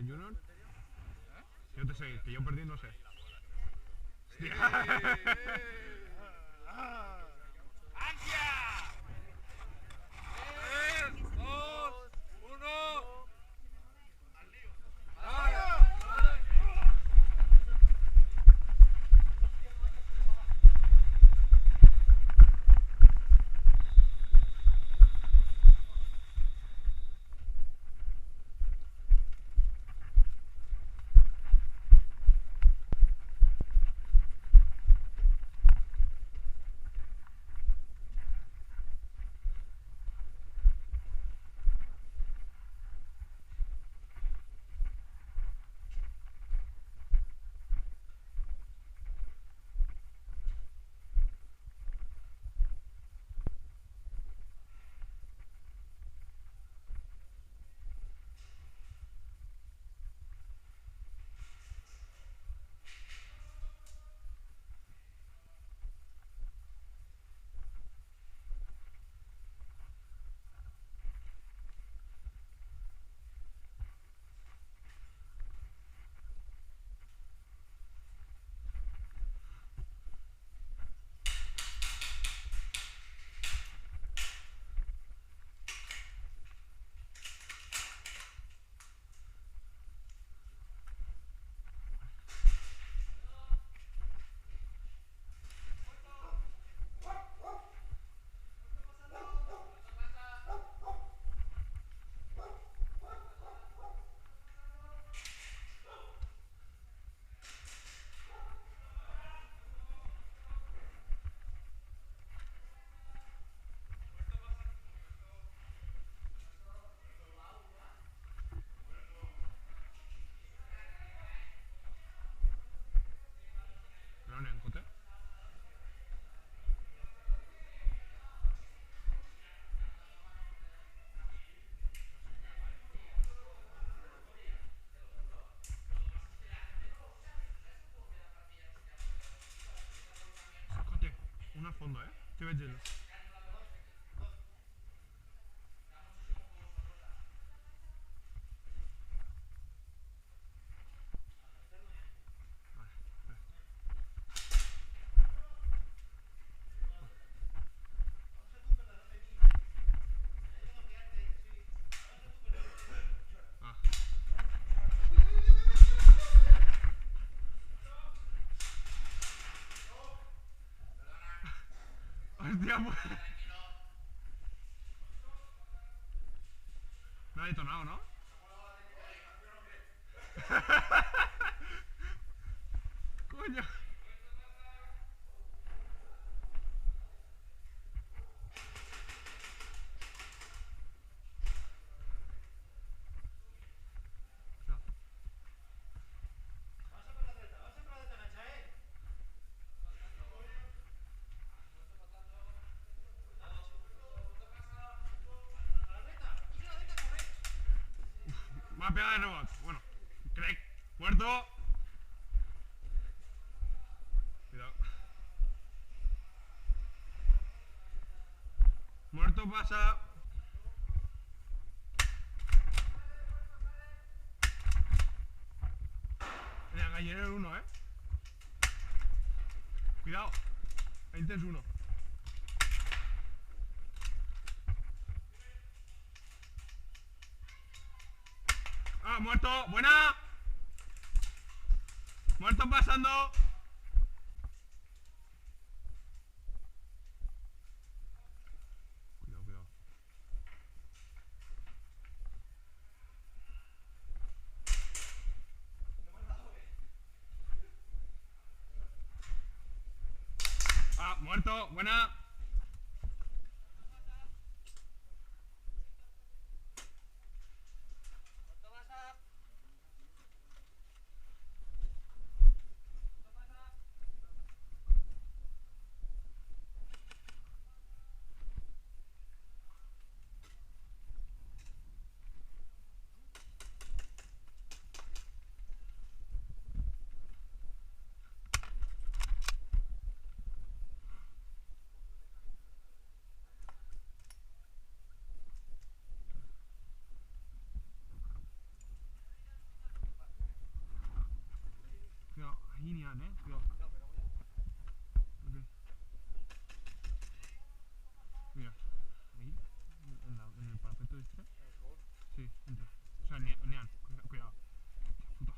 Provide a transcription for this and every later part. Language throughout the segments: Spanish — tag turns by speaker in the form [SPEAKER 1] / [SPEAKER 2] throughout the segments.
[SPEAKER 1] el Junior. Yo te sé, que yo perdí no sé. Hostia.
[SPEAKER 2] ¡Ansia! 3, 2, 1.
[SPEAKER 1] ¿No, en cote? Cote, uno al fondo, Estoy veggendo. Ah. Hostia, pues. Me ha detonado, ¿no? Coño. Me ha pegado de nuevo. Bueno, Craig, muerto. Cuidado. Muerto pasa. Mira, gallinero 1, Cuidado. Ahí tienes uno. Ah, muerto. Buena. Muerto pasando. Cuidado, cuidado. Ah, muerto. Buena. Ahí Nian, cuidado. Ok. Mira, ahí, en el parapeto este. Sí, entra. O sea, Nian, cuidado. Puta.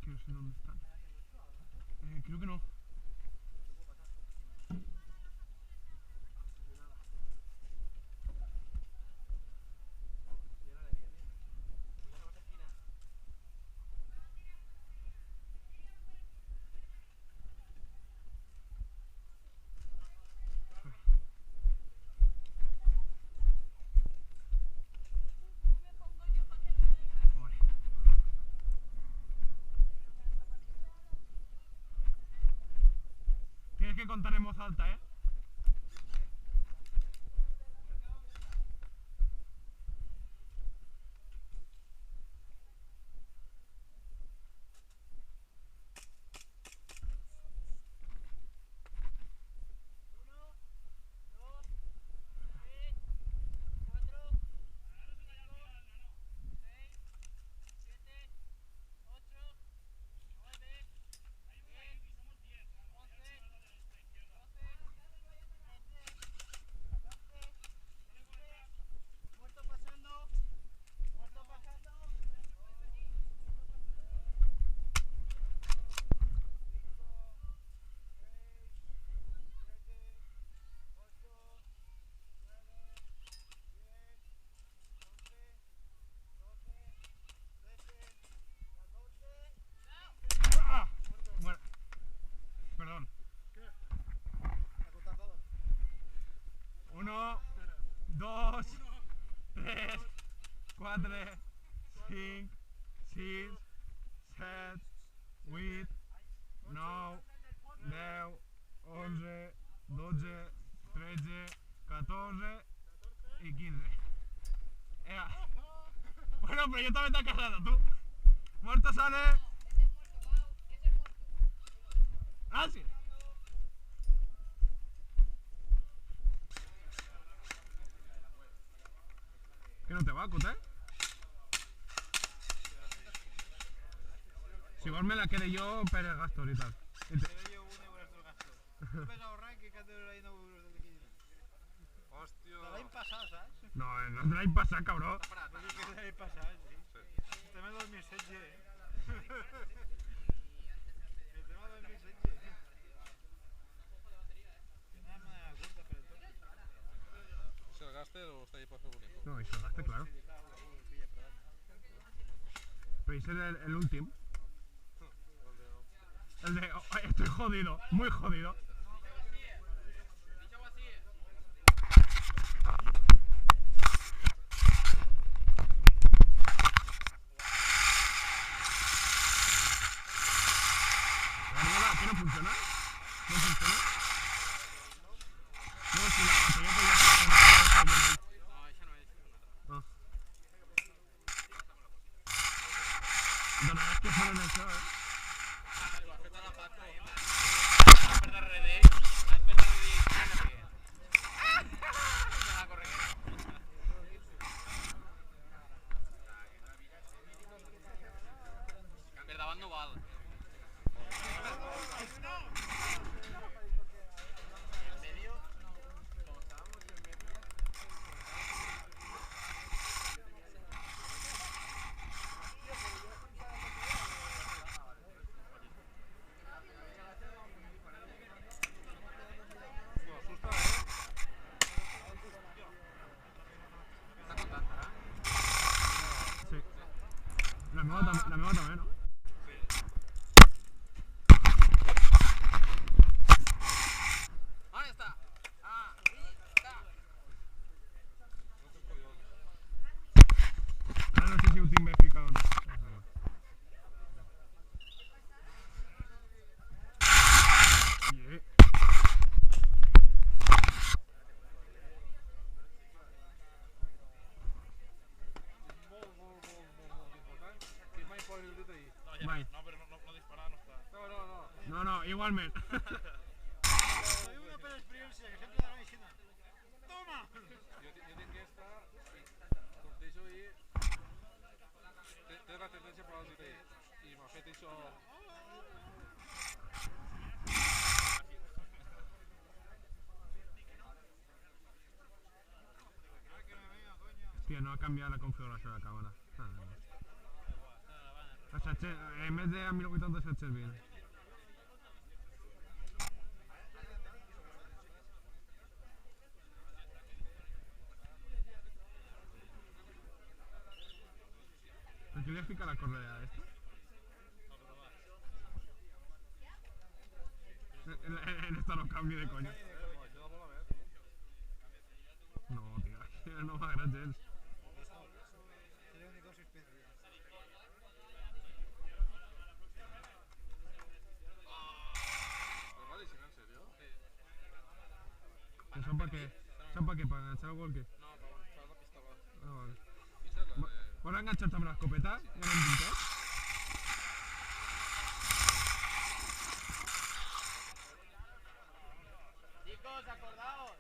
[SPEAKER 1] Que no sé dónde están. Creo que no. Vale. Tienes que contar en voz alta, ¡Ah! Bueno, perdón. 1, 2, 3, 4, 5, 6, 7, 8, 9, 10, 11, 12, 13, 14 y 15. Bueno, pero yo también te has casado, tú. Muerto sale. Ah, sí. ¿Que no te va, Cote? Si igual me la quedé yo, pero gasto ahorita.
[SPEAKER 2] Hòstia.
[SPEAKER 3] De l'any passat, saps?
[SPEAKER 1] No, no és l'any passat, cabró.
[SPEAKER 3] No dic que és de l'any passat, sí. El tema del 2016, El tema del 2016. Tiene una manga curta, pero todo.
[SPEAKER 2] ¿Es el gaste o está ahí para ser bonito?
[SPEAKER 1] No, això el gaste, claro. Pero ese es el último. El de, oh, estoy jodido, muy jodido. ¿Qué no funciona? ¿No funciona? No, si la batería podía estar.
[SPEAKER 2] No, esa no es.
[SPEAKER 1] Ah. Donarás que fueron eso,
[SPEAKER 2] Per davant no val.
[SPEAKER 1] igualment.
[SPEAKER 3] Soy una per experiencia, que siempre da la medicina. ¡Toma!
[SPEAKER 2] Jo tinc aquesta, com deixo i... Té la tendència per al dir i m'ha fet això...
[SPEAKER 1] Hòstia, no ha canviat la configuració de la càmera. En vez de a 1080, 720. ¿Te querías picar la correa de esto? En esta no cambio de coño. No, tío, no m'agrada gens.
[SPEAKER 3] Sería un negocio especial.
[SPEAKER 2] Però va deixar, en sèrio?
[SPEAKER 1] ¿Son para qué? ¿Son para qué? ¿Para enganchar algo o qué?
[SPEAKER 2] No, per fer la pistola.
[SPEAKER 1] Ah, vale.
[SPEAKER 2] Aquesta és la de...
[SPEAKER 1] ¿Vols enganxar-te amb l'escopeta? Ja no en tinc tot?
[SPEAKER 4] Chicos, acordaos.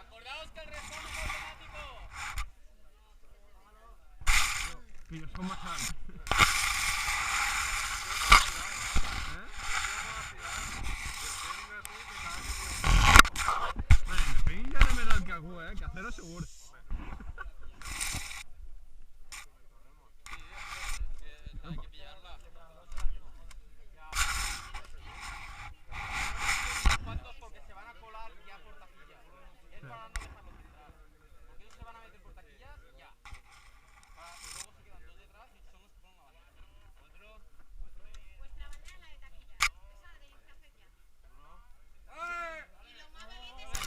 [SPEAKER 4] Acordaos que el respawn es automático.
[SPEAKER 1] Que jo som más alt. Me peguin ja de més alt que algú, que a cero segur.
[SPEAKER 2] Hay que pillarla.
[SPEAKER 4] ¿Cuántos? Porque se van a colar ya por taquillas. Es para no dejarlos entrar. Porque ellos se van a meter por taquillas ya. Y luego se quedan dos detrás y son los que ponen la bandera. Otro.
[SPEAKER 5] Vuestra bandera es la de taquilla. Esa la tenéis que hacer ya. Y lo más valiente es...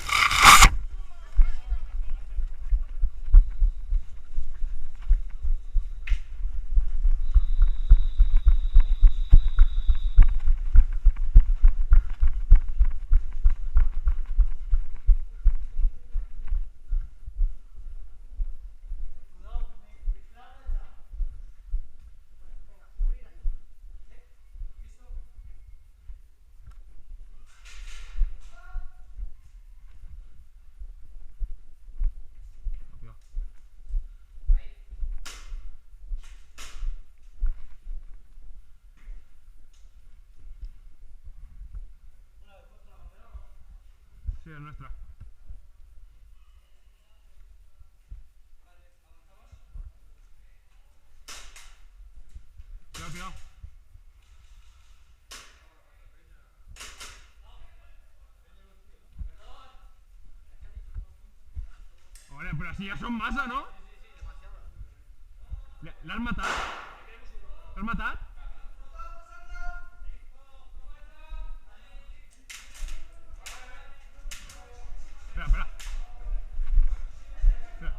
[SPEAKER 1] Sí, es nuestra. Cuidado, cuidado. Hombre, pero así ya son masa, ¿no? ¿La han matado? ¿La han matado? Espera, espera. Espera.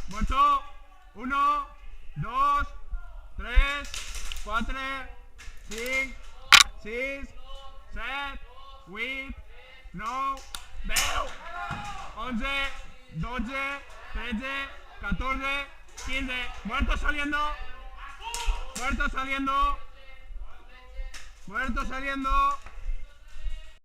[SPEAKER 1] Muerto. 1, 2, 3, 4, 5, 6, 7, 8, 9, 10, 11, 12, 13, 14, 15. Muerto saliendo. Muerto saliendo. Muerto saliendo.